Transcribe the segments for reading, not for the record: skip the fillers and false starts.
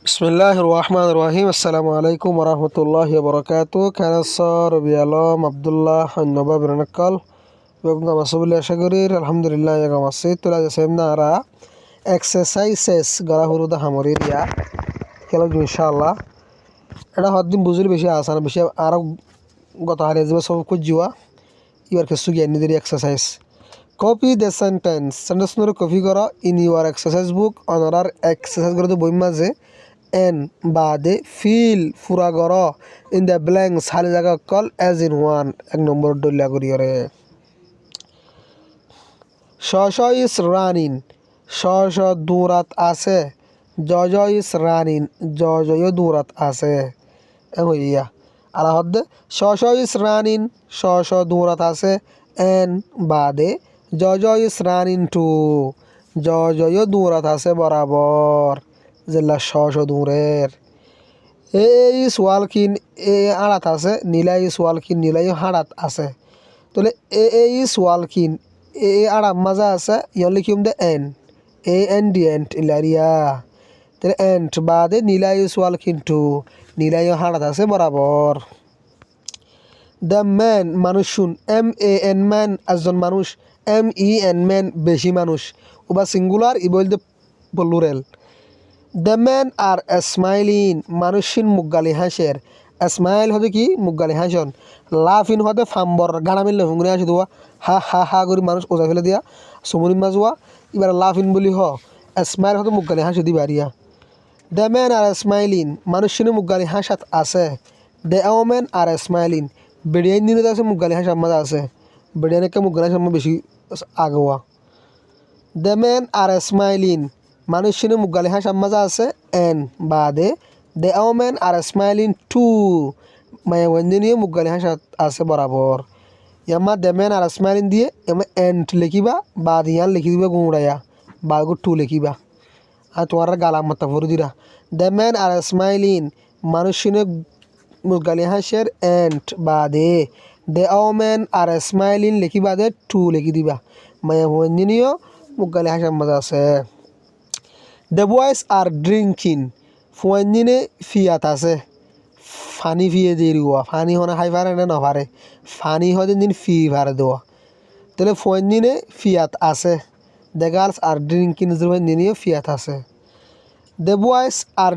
বিসমিল্লাহির রহমানির রহিম। আসসালামু আলাইকুম ওরহমতুল্লাহি ওবরাকাতুহু। খানাসর রবি আলম আবদুল্লাহ নবাব রনকল বেগম মাসুবুল্লাহ আশাগরির আলহামদুলিল্লাহ এগম আছে তোলা যাচ্ছে না এক্সারসাইজেস গলা হুরুদা হামরি দিয়া খেলা ইনশাআল্লাহ এটা হদ্দিন বুঝলি বেশি আসান বেশি আরও গত হারিয়ে যাবে সব খুঁজুয়া ইউর কিছু জ্ঞান নিদের এক্সারসাইজ কপি দ্য সেন্টেন্স নুরে কপি করো ইন ইউর এক্সারসাইজ বুক অনারার এক্সারসাইজ করে তো বই মাঝে এন বাদে ফিল ফুরা গর ইন দ্য ব্ল্যাঙ্কস খালি জায়গা কল এজ ইন ওয়ান এক নম্বর ডলিয়া করিয়রে শ ইস রানিন শ দূরাত আছে জ ইস রানিন জয় দূরাত আছে হইয়া আলা হদ্দে শ ইস রানিন শ দূরাত আছে এন বাদে জ ইস রানিন টু জয় দূরাত আছে বরাবর জেলা শ দূরের এ ইস ওয়ালকিন এ আড়াত আছে নীলা ইস ওয়ালকিন নীলাই হাড়াত আছে তাহলে এ ইস ওয়ালকিন এ আড়াম মাজা আছে ইয়ন লিখিম দে এন ডি এন্ট ইলারিয়া তাহলে এন্ট বাদে নীলা ইস ওয়ালকিন টু নীলাই হাড়াত আছে বরাবর দ্য ম্যান মানুষ শুন MAN ম্যান একজন মানুষ MEN ম্যান বেশি মানুষ ওবা সিঙ্গুলার ই বলতে plural the man are smiling মানুষিন মুগালি হাসের স্মাইল হতে কি মুগালি হাসন লাফিন হতে ফাম্বর গানা মিললে হুঙ্গনে হাসি দেওয়া হা হা হা করে মানুষ ওজা ফেলে দিয়া সমুনি মাজুয়া এবার লাফিন বলি স্মাইল হতে মুগালি হাসি দিবা রিয়া দ্য ম্যান আর স্মাইলিং মানুষিন মুগালি হাসাত আছে দ্য ওমেন আর স্মাইলিং বেড়িয়ান দিনে আছে মুগালি হাসার মাজা আছে বেড়িয়ানকে মুগালি হাসার বেশি আগোয়া দ্য ম্যান আর স্মাইলিং মানুষিনে মুগালি হাসার মাজা আছে এন বাদে দ্য ওমেন আর স্মাইলিং টু মায়া ওয়েন্দিনিয়ে মুগালি হাসা আছে বরাবর ইয়ামা দ্য ম্যান আর স্মাইলিং দিয়ে এমা এন্ট লিখিবা বাদ ইয়ান লিখি দিবা গুঁড়াইয়া বাদগু টু লিখিবা আর তোমার গালা মাত্তা ভরে দিরা দ্য ম্যান আর স্মাইলিং মানুষিনে মুগালি হাসের এন্ট বাদে দ্য ওমেন আর স্মাইলিং লিখি বাদে টু লিখি দিবা মায়া ওয়েন্দিনিও মুগালি হাসার মাজা আছে দ্য বয়েস আর ড্রিঙ্কিং ফুয়াইনিনে ফিয়াত আছে ফানি ফিয়ে দিয়ে দেওয়া ফানি হনে খাই পারে না নপারে ফানি হতে দিন ফি পারে দেওয়া তাহলে ফুয়াইনিনে ফিয়াত আছে দ্য গার্লস আর ড্রিঙ্কিং নিয়ে ফিয়াত আছে দ্য বয়েস আর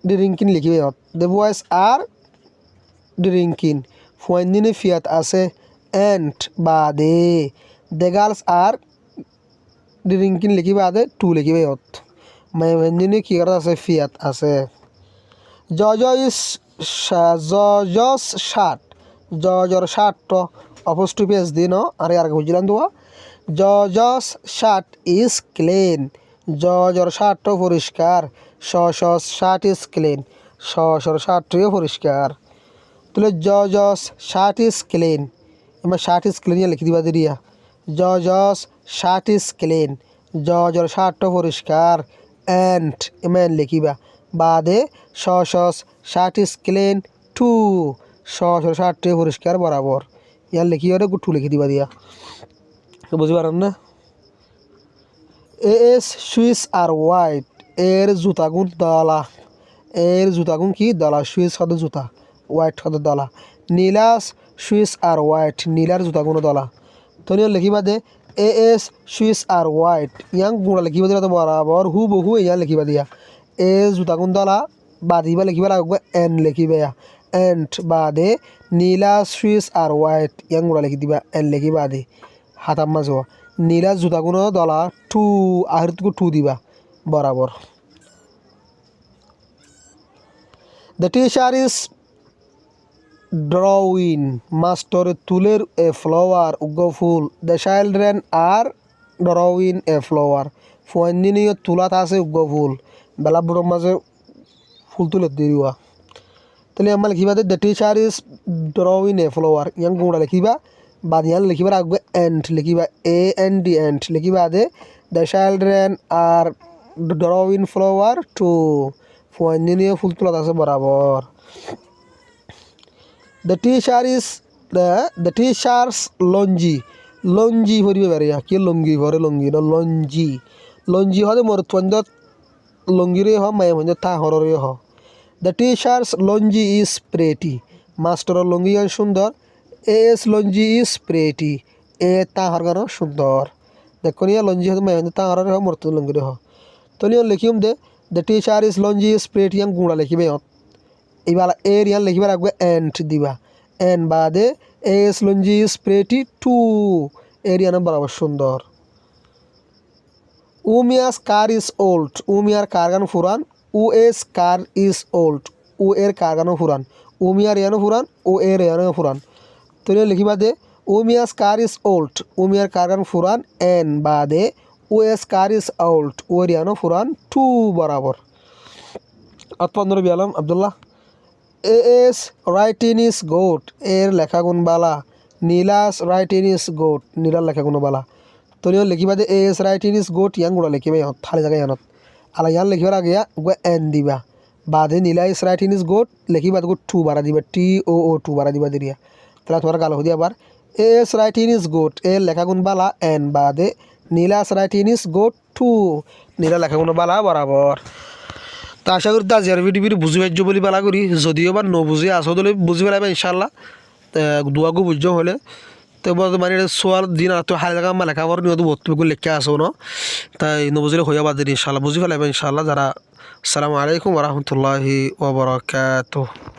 ড্রিঙ্কিং লিখিবে দ্য বয়েস আর ড্রিঙ্কিং ফুয়াইনিনে ফিয়াত আছে এন্ট বাদে দ্য গার্লস আর ড্রিঙ্কিং লিখিবে আদে টু লিখিবে মাইভেঞ্জিনি কি করা আছে ফিয়াত আছে জজ শার্ট জজর শার্ট অপোস্ট্রোফি দিন আর বুঝলাম দোয়া জজ শার্ট ইজ ক্লিন জজর শার্ট পরিষ্কার শার্ট ইজ ক্লিন শর শার্টটিও পরিষ্কার তাহলে জজ শার্ট ইজ ক্লিন এবার শার্ট ইজ ক্লিন লিখে দিবা দিয়া জজ শার্ট ইজ ক্লিন জজর শার্ট পরিষ্কার এন্ট এমেন লিখিবা বাদে শার্ট ইজ ক্লিন টু শার্টটি পরিষ্কার বরাবর ইয়ার লিখি ওরে টু লিখি দিবা দিয়া বুঝতে পারেন না এস সুইস আর হোয়াইট এর জুতাগুন দলা এর জুতাগুন কি দলা সুইস হতে জুতা হোয়াইট হতে দলা নীলাস সুইস আর হোয়াইট নীলার জুতাগুন দলা তনিও লিখিবা দে এস সুইস আর হোয়াইট ইয়াং গুঁড়া লিখিবা দিলা তো বরাবর হু বহু ইয়াং লিখিবা দিয়া এ জুতাগুন দলা বাদিবা লিখিবা লাগবে এন লিখিবা এন্ট বাদে নীলা সুইস আর হোয়াইট ইয়াং গুঁড়া লিখি দিবা এন লিখিবা দে হাতাম মাঝ নীলা জুতাগুন দলা টু আহিরতকু টু দিবা বরাবর দ্য টিচার ইজ ড্রউইন মাস্টর তুলের এ ফ্লাওয়ার উগ্র ফুল দ্য চাইল্ড্রেন আর ড্রউইন এ ফ্লাওয়ার ফুয়ান্দিনীয় তুলাত আছে উগ্র ফুল বেলা বুড়োর মাঝে ফুল তুলে দিবা তাহলে আমরা লিখিবা the teacher is drawing a flower ইয়াং গুঁড়া লিখিবা বাদ ইয়ান লিখিবা রাখবে এন্ট লিখিবা AND এন্ট লিখিবা দে the children are drawing flower টু ফুয়ান্দিনীয় ফুল তুলাত আছে বরাবর দ্য টিচার্স লঞ্জি ভরিবে বেরিয়া কি লঙ্গি ভরে লঙ্গি ন লঞ্জি হতে মোর লঙ্গিরে হ মায়ে মঞ্জ তা হররে হ দ্য টিচার্স লঞ্জি ইজ প্রেটি মাস্টারের লঙ্গি গান সুন্দর এস লঞ্জি ইজ প্রেটি এ তা হর গান সুন্দর দেখো নিয়া লঞ্জি হতে মায়ে মঞ্জ তা হররে হ মর্তু লঙ্গিরে হ তো নিয়ে লিখিম দে দ্য টিচার ইজ লঞ্জি ইজ প্রেটি ইয়াং গুঁড়া লিখিবে এবার এর ইয়ান লিখিবার আগে এন্ড দিবা এন বাদে এস লঞ্জি ইজ প্রেটি টু এর ইয়ান বরাবর সুন্দর উমিয়াস কার ইজ ওল্ড উমিয়ার কার গান ফুরান উ এস কার ইজ ওল্ড উ এর কার গানো ফুরান উমিয়ার ইয়ানো ফুরান ও এর ইয়ানো ফুরান তো লিখিবা দে উমিয়াস কার ইজ ওল্ড উমিয়ার কার গান ফুরান এন বাদে ও এস কার ইজ ওল্ড ও এর ইয়ানো ফুরান টু বরাবর অতপন্দ্র বিয়ালম আবদুল্লাহ এ এস রাইটিন ইজ গোট এর লেখাগুণ বালা নীলাস রাইটিন ইজ গোট নীলার লেখাগুণ বালা তো লিখিবা দে এ এস রাইটিন ইজ গোট ইয়াং গুড়া লিখিবা ইহত থালি জায়গা ইয়ানত আলা ইয়ান লিখিবার আগে এন দিবা বাদে নীলা ইস রাইটিন ইজ গোট লিখিবা তো টু বাড়া দিবা টি ও ও টু বাড়া দিবা দিরিয়া তাহলে তোমার গালো দিয়া আবার এ এস রাইটিন ইজ গোট এর লেখাগুণ বালা এন বাদে নীলাস রাইটিন ইজ গোট টু নীলা লেখাগুণ বালা বরাবর তা আশা করি তা জিয়ার ভিডিও বুঝি পাইছো বলে বালা করি যদিও বা নবুঝি আসো দলে বুঝি পেলাইবা ইনশাল্লাহ দুয়াগু বুঝছো হলে তো মানে সোয়ার দিন আর তো হারে জায়গা আমার লেখাপড় নিয়ে তো বহুত লেখা আসো ন তাই নবুঝিলে হইয়া বাদ দিন ইনশাল্লাহ বুঝি পেলাইবা ইনশাল্লাহ যারা আসসালামু আলাইকুম ওরহমতুল্লাহি ওবরাকাতুহু